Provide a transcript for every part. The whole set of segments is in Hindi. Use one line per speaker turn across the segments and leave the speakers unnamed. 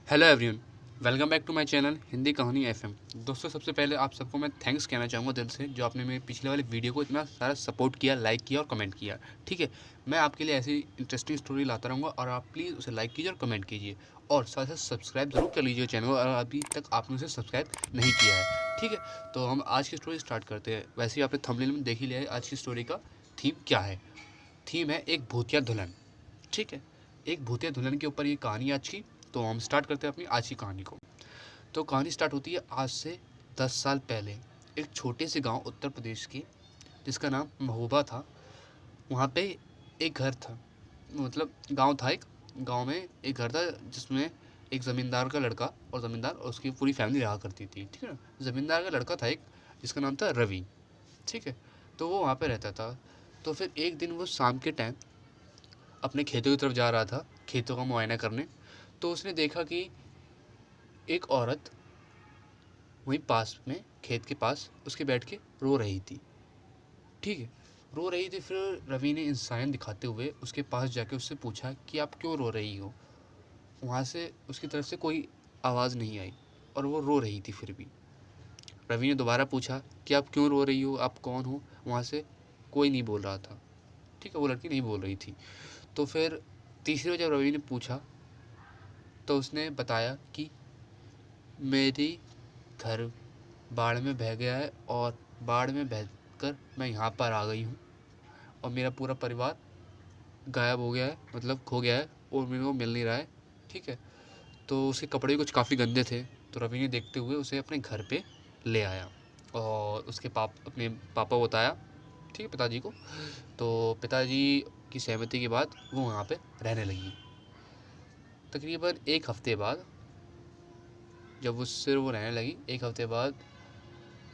Hello everyone, welcome back to my channel Hindi कहानी एफएम। दोस्तों, सबसे पहले आप सबको मैं थैंक्स कहना चाहूँगा दिल से, जो आपने मेरे पिछले वाले वीडियो को इतना सारा सपोर्ट किया, लाइक किया और कमेंट किया। ठीक है, मैं आपके लिए ऐसी इंटरेस्टिंग स्टोरी लाता रहूँगा और आप प्लीज़ उसे लाइक कीजिए और कमेंट कीजिए और साथ साथ सब्सक्राइब ज़रूर कर लीजिए चैनल को, अगर अभी तक आपने उसे सब्सक्राइब नहीं किया है। ठीक है, तो हम आज की स्टोरी स्टार्ट करते हैं। वैसे ही आपने थंबनेल में देख ही लिया है आज की स्टोरी का थीम क्या है। थीम है एक भूतिया दुल्हन। ठीक है, एक भूतिया दुल्हन के ऊपर ये कहानी आज की। तो हम स्टार्ट करते हैं अपनी आज की कहानी को। तो कहानी स्टार्ट होती है आज से 10 साल पहले, एक छोटे से गांव उत्तर प्रदेश के, जिसका नाम महोबा था। वहाँ पे एक घर था, मतलब गांव था। एक गांव में एक घर था जिसमें एक ज़मींदार का लड़का और ज़मींदार और उसकी पूरी फैमिली रहा करती थी। ठीक है ना, ज़मींदार का लड़का था एक, जिसका नाम था रवि। ठीक है, तो वो वहाँ पे रहता था। तो फिर एक दिन वो शाम के टाइम अपने खेतों की तरफ जा रहा था, खेतों का मुआयना करने। तो उसने देखा कि एक औरत वहीं पास में, खेत के पास उसके बैठ के रो रही थी। ठीक है, रो रही थी। फिर रवि ने इंसान दिखाते हुए उसके पास जाके उससे पूछा कि आप क्यों रो रही हो। वहाँ से उसकी तरफ से कोई आवाज़ नहीं आई और वो रो रही थी। फिर भी रवि ने दोबारा पूछा कि आप क्यों रो रही हो, आप कौन हो। वहाँ से कोई नहीं बोल रहा था। ठीक है, वो लड़की नहीं बोल रही थी। तो फिर तीसरी बार जब रवि ने पूछा तो उसने बताया कि मेरी घर बाढ़ में बह गया है और बाढ़ में बहकर मैं यहाँ पर आ गई हूँ और मेरा पूरा परिवार गायब हो गया है, मतलब खो गया है और मेरे को मिल नहीं रहा है। ठीक है, तो उसके कपड़े कुछ काफ़ी गंदे थे। तो रवि ने देखते हुए उसे अपने घर पे ले आया और उसके अपने पापा को बताया। ठीक है, पिताजी को। तो पिताजी की सहमति के बाद वो वहाँ पे रहने लगी। तकरीबन एक हफ्ते बाद, जब उससे वो रहने लगी एक हफ्ते बाद,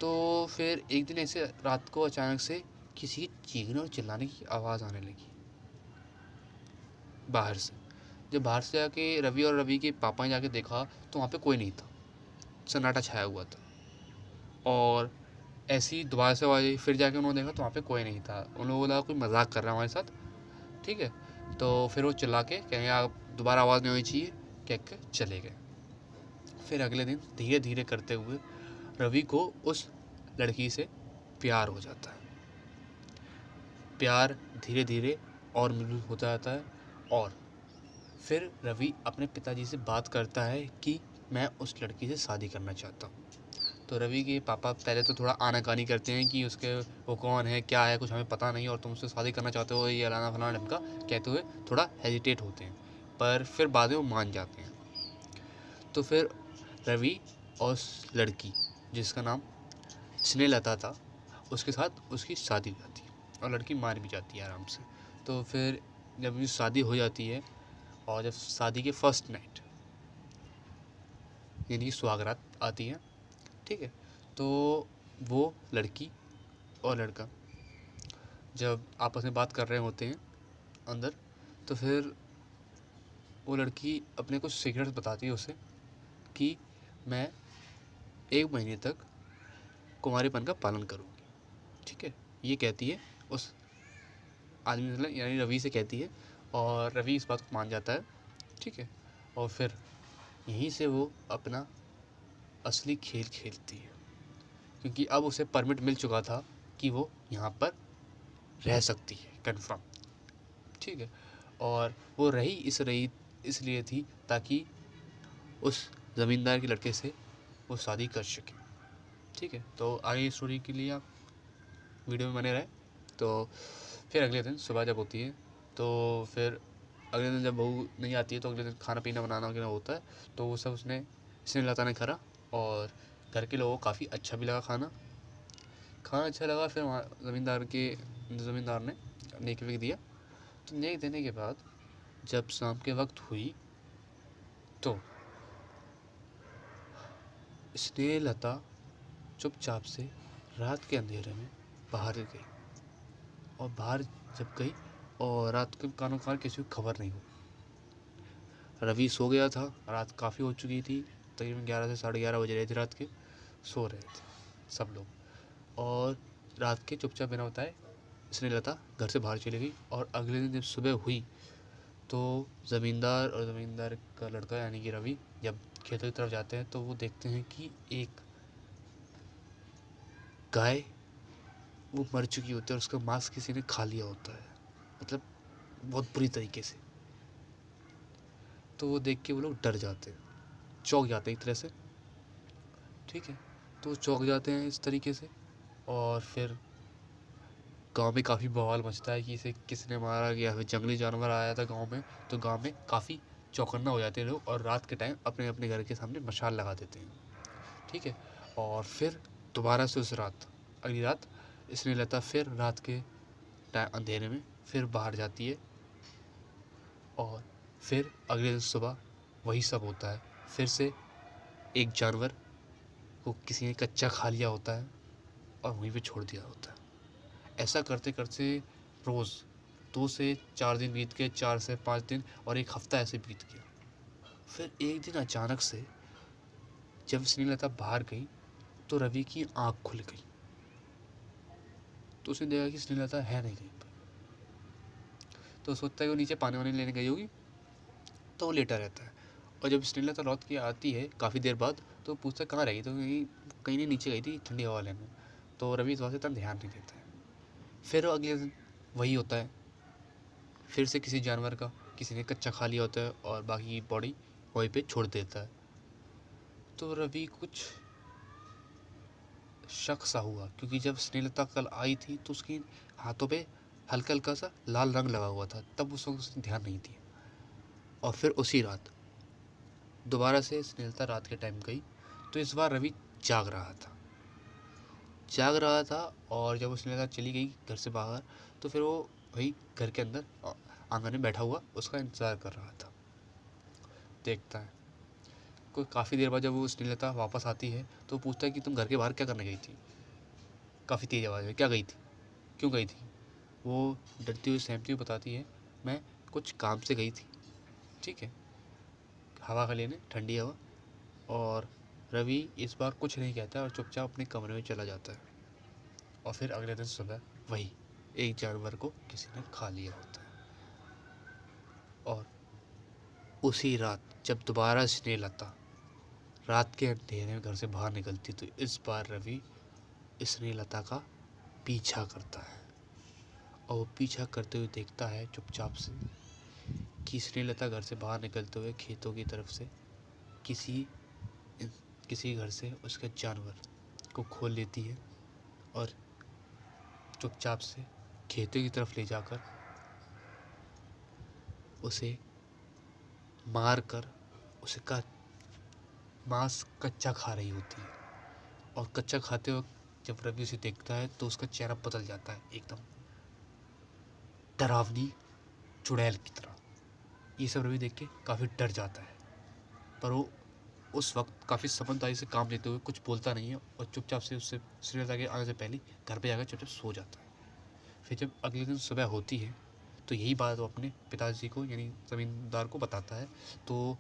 तो फिर एक दिन ऐसे रात को अचानक से किसी के चीखने और चिल्लाने की आवाज़ आने लगी बाहर से। जब बाहर से जाके रवि और रवि के पापा ने जाके देखा तो वहाँ पे कोई नहीं था, सन्नाटा छाया हुआ था। और ऐसी दोबारा से आवाज़ आई, फिर जाके उन्होंने देखा तो वहाँ पे कोई नहीं था। उन लोगों को लगा कोई मजाक कर रहा है हमारे साथ। ठीक है, तो फिर वो चिल्ला के कहेंगे आप दोबारा आवाज़ नहीं होनी चाहिए, कह के चले गए। फिर अगले दिन धीरे धीरे करते हुए रवि को उस लड़की से प्यार हो जाता है। प्यार धीरे धीरे और मजबूत होता जाता है और फिर रवि अपने पिताजी से बात करता है कि मैं उस लड़की से शादी करना चाहता हूँ। तो रवि के पापा पहले तो थोड़ा आनाकानी करते हैं कि उसके वो कौन है, क्या है, कुछ हमें पता नहीं और तुम उससे शादी करना चाहते हो, ये अलाना फलाना ढमका कहते हुए थोड़ा हेजिटेट होते हैं, पर फिर बाद में वो मान जाते हैं। तो फिर रवि और उस लड़की, जिसका नाम स्नेहलता था, उसके साथ उसकी शादी हो जाती है और लड़की मान भी जाती है आराम से। तो फिर जब उनकी शादी हो जाती है और जब शादी के फर्स्ट नाइट यानी कि सुहागरात आती है। ठीक है, तो वो लड़की और लड़का जब आपस में बात कर रहे होते हैं अंदर, तो फिर वो लड़की अपने कुछ सीक्रेट्स बताती है उसे कि मैं 1 महीने तक कुंवारेपन का पालन करूँगी। ठीक है, ये कहती है उस आदमी, मतलब यानी रवि से कहती है और रवि इस बात को मान जाता है। ठीक है, और फिर यहीं से वो अपना असली खेल खेलती है, क्योंकि अब उसे परमिट मिल चुका था कि वो यहाँ पर रह सकती है कन्फर्म। ठीक है, और वो रही इसलिए थी ताकि उस ज़मींदार के लड़के से वो शादी कर सके। ठीक है, तो आगे स्टोरी के लिए आप वीडियो में बने रहे। तो फिर अगले दिन सुबह जब होती है, तो फिर अगले दिन जब बहू नहीं आती है तो अगले दिन खाना पीना बनाना वगैरह होता है। तो वो सब उसने स्नेहलता ने करा और घर के लोगों को काफ़ी अच्छा भी लगा खाना। खाना अच्छा लगा। फिर वहाँ ज़मींदार ने नेक वेक दिया। तो नेक देने के बाद जब शाम के वक्त हुई तो स्नेहलता चुपचाप से रात के अंधेरे में बाहर गई। और बाहर जब गई और रात के कानों कार किसी को खबर नहीं हुई। रवि सो गया था, रात काफ़ी हो चुकी थी, तकरीबन 11 से 11:30 बज रहे थे रात के। सो रहे थे सब लोग और रात के चुपचाप बिना बताए स्नेहलता घर से बाहर चली गई। और अगले दिन जब सुबह हुई तो ज़मींदार और ज़मींदार का लड़का यानी कि रवि जब खेतों की तरफ जाते हैं तो वो देखते हैं कि एक गाय वो मर चुकी होती है और उसका मांस किसी ने खा लिया होता है, मतलब बहुत बुरी तरीके से। तो वो देख के वो लोग डर जाते हैं, चौंक जाते हैं एक तरह से, ठीक है। तो चौंक जाते हैं इस तरीके से और फिर गांव में काफ़ी बवाल मचता है कि इसे किसने मारा, या फिर जंगली जानवर आया था गांव में। तो गांव में काफ़ी चौकन्ना हो जाते हैं लोग और रात के टाइम अपने अपने घर के सामने मशाल लगा देते हैं, ठीक है। और फिर दोबारा से उस रात, अगली रात स्नेहलता फिर रात के टाइम अंधेरे में फिर बाहर जाती है और फिर अगले दिन सुबह वही सब होता है। फिर से एक जानवर को किसी ने कच्चा खा लिया होता है और वहीं पे छोड़ दिया होता है। ऐसा करते करते रोज़ 2 से 4 दिन बीत गए, 4 से 5 दिन, और एक हफ्ता ऐसे बीत गया। फिर एक दिन अचानक से जब स्नेहलता बाहर गई तो रवि की आंख खुल गई। तो उसने देखा कि स्नेहलता है नहीं कहीं पर। तो सोचता है कि वो नीचे पानी वानी लेने गई होगी, तो वो लेटा रहता है। और जब स्नेहलता लौट के आती है काफ़ी देर बाद तो पूछता है कहाँ रही, तो कहीं कहीं नहीं, नीचे गई थी ठंडी हवा लेने। तो रवि इस बात से इतना ध्यान नहीं देता है। फिर अगले दिन वही होता है, फिर से किसी जानवर का किसी ने कच्चा खा लिया होता है और बाकी बॉडी वहीं पे छोड़ देता है। तो रवि कुछ शक सा हुआ, क्योंकि जब स्नेहलता कल आई थी तो उसकी हाथों पे हल्का हल्का सा लाल रंग लगा हुआ था, तब उस वक्त उसने ध्यान नहीं दिया। और फिर उसी रात दोबारा से स्नेहलता रात के टाइम गई, तो इस बार रवि जाग रहा था। और जब स्नेहलता चली गई घर से बाहर तो फिर वो वही घर के अंदर आंगन में बैठा हुआ उसका इंतज़ार कर रहा था। देखता है कोई काफ़ी देर बाद जब वो स्नेहलता वापस आती है तो पूछता है कि तुम घर के बाहर क्या करने गई थी। काफ़ी तेज़ आवाज़ में, क्या गई थी, क्यों गई थी। वो डरती हुई सहमती हुई बताती है, मैं कुछ काम से गई थी, ठीक है, हवा का लेने, ठंडी हवा। और रवि इस बार कुछ नहीं कहता और चुपचाप अपने कमरे में चला जाता है। और फिर अगले दिन सुबह वही एक जानवर को किसी ने खा लिया होता है। और उसी रात जब दोबारा स्नेहलता रात के अंधेरे में घर से बाहर निकलती तो इस बार रवि स्नेहलता का पीछा करता है। और वो पीछा करते हुए देखता है चुपचाप से कि स्नेहलता घर से बाहर निकलते हुए खेतों की तरफ से किसी किसी घर से उसके जानवर को खोल लेती है और चुपचाप से खेतों की तरफ ले जाकर उसे मार कर उसका मांस कच्चा खा रही होती है। और कच्चा खाते वक्त जब रवि उसे देखता है तो उसका चेहरा बदल जाता है, एकदम डरावनी चुड़ैल की तरह। ये सब रवि देख के काफ़ी डर जाता है, पर वो उस वक्त काफ़ी समझदारी से काम लेते हुए कुछ बोलता नहीं है और चुपचाप से उससे स्नेहलता के आने से पहले घर पे जाकर चुपचाप सो जाता है। फिर जब अगले दिन सुबह होती है तो यही बात वो अपने पिताजी को यानी ज़मींदार को बताता है, तो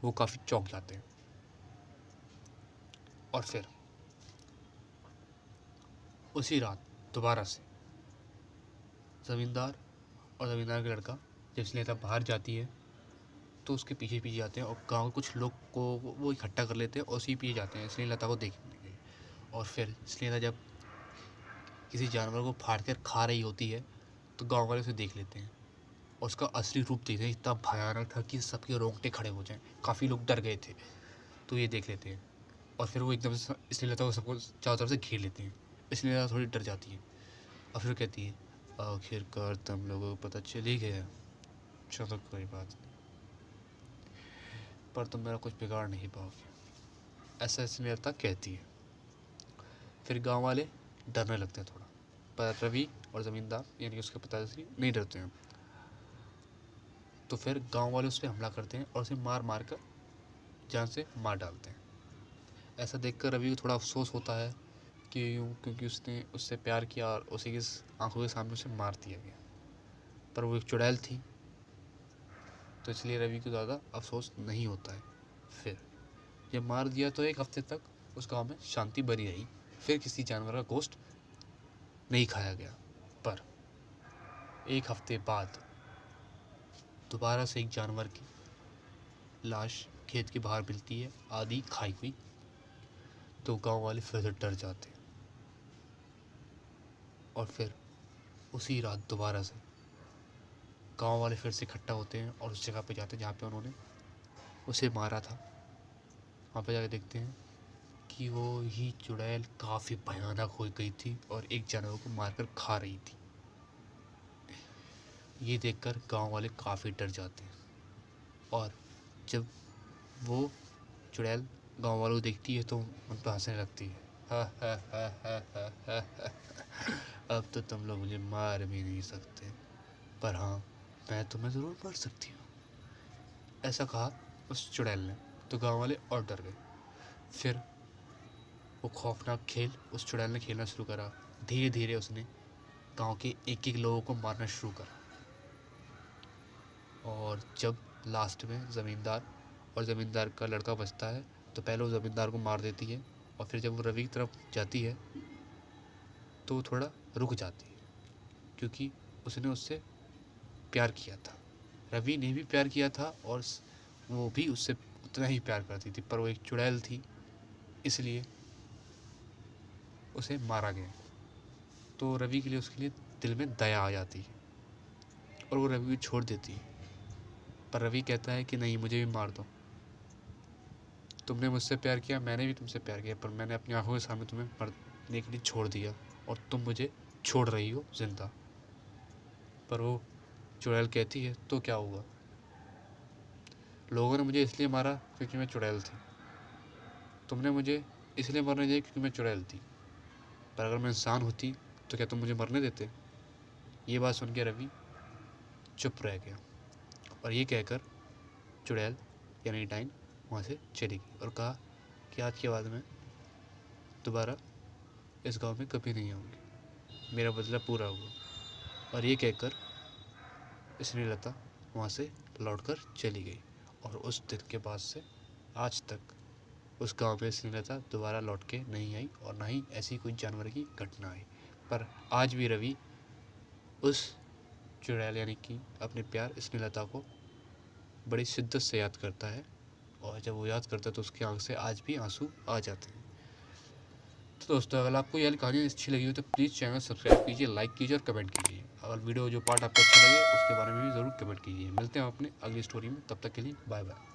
वो काफ़ी चौंक जाते हैं। और फिर उसी रात दोबारा से ज़मींदार और ज़मींदार का लड़का जब स्नेहलता बाहर जाती है तो उसके पीछे पीछे जाते हैं और गांव के कुछ लोग को वो इकट्ठा कर लेते हैं और उसी पीछे जाते हैं स्नेहलता को देखने के लिए। और फिर स्नेहलता जब किसी जानवर को फाड़ कर खा रही होती है तो गांव वाले उसे देख लेते हैं और उसका असली रूप देखते हैं, इतना भयानक था कि सबके रोंगटे खड़े हो जाएं। काफ़ी लोग डर गए थे, तो ये देख लेते हैं और फिर वो एकदम से स्नेहलता को सबको चारों तरफ से घेर लेते हैं। स्नेहलता थोड़ी डर जाती है और फिर कहती है, आखिरकार तुम लोगों को पता चल ही गया, चलो कोई बात नहीं, पर तुम मेरा कुछ बिगाड़ नहीं पाओगे, ऐसा स्नेहलता कहती है। फिर गांव वाले डरने लगते हैं थोड़ा, पर रवि और ज़मींदार यानी कि उसके पिताजी नहीं डरते हैं। तो फिर गांव वाले उस पर हमला करते हैं और उसे मार मार कर जान से मार डालते हैं। ऐसा देखकर रवि को थोड़ा अफसोस होता है कि क्योंकि उसने उससे प्यार किया और उसी की आंखों के सामने उसे मार दिया गया, पर वो एक चुड़ैल थी, तो इसलिए रवि को ज़्यादा अफसोस नहीं होता है। फिर जब मार दिया तो एक हफ्ते तक उस गांव में शांति बनी रही। फिर किसी जानवर का गोश्त नहीं खाया गया। पर एक हफ्ते बाद दोबारा से एक जानवर की लाश खेत के बाहर मिलती है, आधी खाई हुई। तो गांव वाले फिर से डर जाते हैं और फिर उसी रात दोबारा से गांव वाले फिर से इकट्ठा होते हैं और उस जगह पे जाते हैं जहाँ पे उन्होंने उसे मारा था। वहाँ पे जाके देखते हैं कि वो ही चुड़ैल काफ़ी भयानक हो गई थी और एक जानवर को मारकर खा रही थी। ये देखकर गांव वाले काफ़ी डर जाते हैं और जब वो चुड़ैल गांव वालों को देखती है तो उन पर हंसने लगती है। हा हा हा हा हा हा हा। अब तो तुम लोग मुझे मार भी नहीं सकते, पर हाँ, मैं तुम्हें ज़रूर मार सकती हूँ, ऐसा कहा उस चुड़ैल ने। तो गांव वाले और डर गए। फिर वो खौफनाक खेल उस चुड़ैल ने खेलना शुरू करा। धीरे धीरे उसने गांव के एक एक लोगों को मारना शुरू करा और जब लास्ट में ज़मींदार का लड़का बचता है तो पहले वो ज़मींदार को मार देती है और फिर जब वो रवि की तरफ जाती है तो वो थोड़ा रुक जाती है क्योंकि उसने उससे प्यार किया था। रवि ने भी प्यार किया था और वो भी उससे उतना ही प्यार करती थी, पर वो एक चुड़ैल थी इसलिए उसे मारा गया। तो रवि के लिए उसके लिए दिल में दया आ जाती है और वो रवि को छोड़ देती है, पर रवि कहता है कि नहीं, मुझे भी मार दो। तुमने मुझसे प्यार किया, मैंने भी तुमसे प्यार किया, पर मैंने अपनी आंखों के सामने तुम्हें मरने के लिए छोड़ दिया और तुम मुझे छोड़ रही हो जिंदा। पर वो चुड़ैल कहती है तो क्या हुआ, लोगों ने मुझे इसलिए मारा क्योंकि मैं चुड़ैल थी, तुमने मुझे इसलिए मरने दिया क्योंकि मैं चुड़ैल थी, पर अगर मैं इंसान होती तो क्या तुम मुझे मरने देते। ये बात सुन के रवि चुप रह गया और ये कहकर चुड़ैल यानी डाइन वहाँ से चली गई और कहा कि आज के बाद मैं दोबारा इस गांव में कभी नहीं आऊँगी, मेरा बदला पूरा हुआ। और ये कहकर स्नेहलता वहाँ से लौटकर चली गई और उस दिन के बाद से आज तक उस गांव में स्नेहलता दोबारा लौट के नहीं आई और ना ही ऐसी कोई जानवर की घटना आई। पर आज भी रवि उस चुड़ैल यानी कि अपने प्यार स्नेहलता को बड़ी शिद्दत से याद करता है और जब वो याद करता है तो उसकी आंख से आज भी आंसू आ जाते हैं। तो दोस्तों, अगर आपको यह कहानी अच्छी लगी हो तो प्लीज़ चैनल सब्सक्राइब कीजिए, लाइक कीजिए और कमेंट कीजिए। अगर वीडियो जो पार्ट आपको अच्छा लगे उसके बारे में भी ज़रूर कमेंट कीजिए। मिलते हैं अपने अगली स्टोरी में, तब तक के लिए बाय बाय।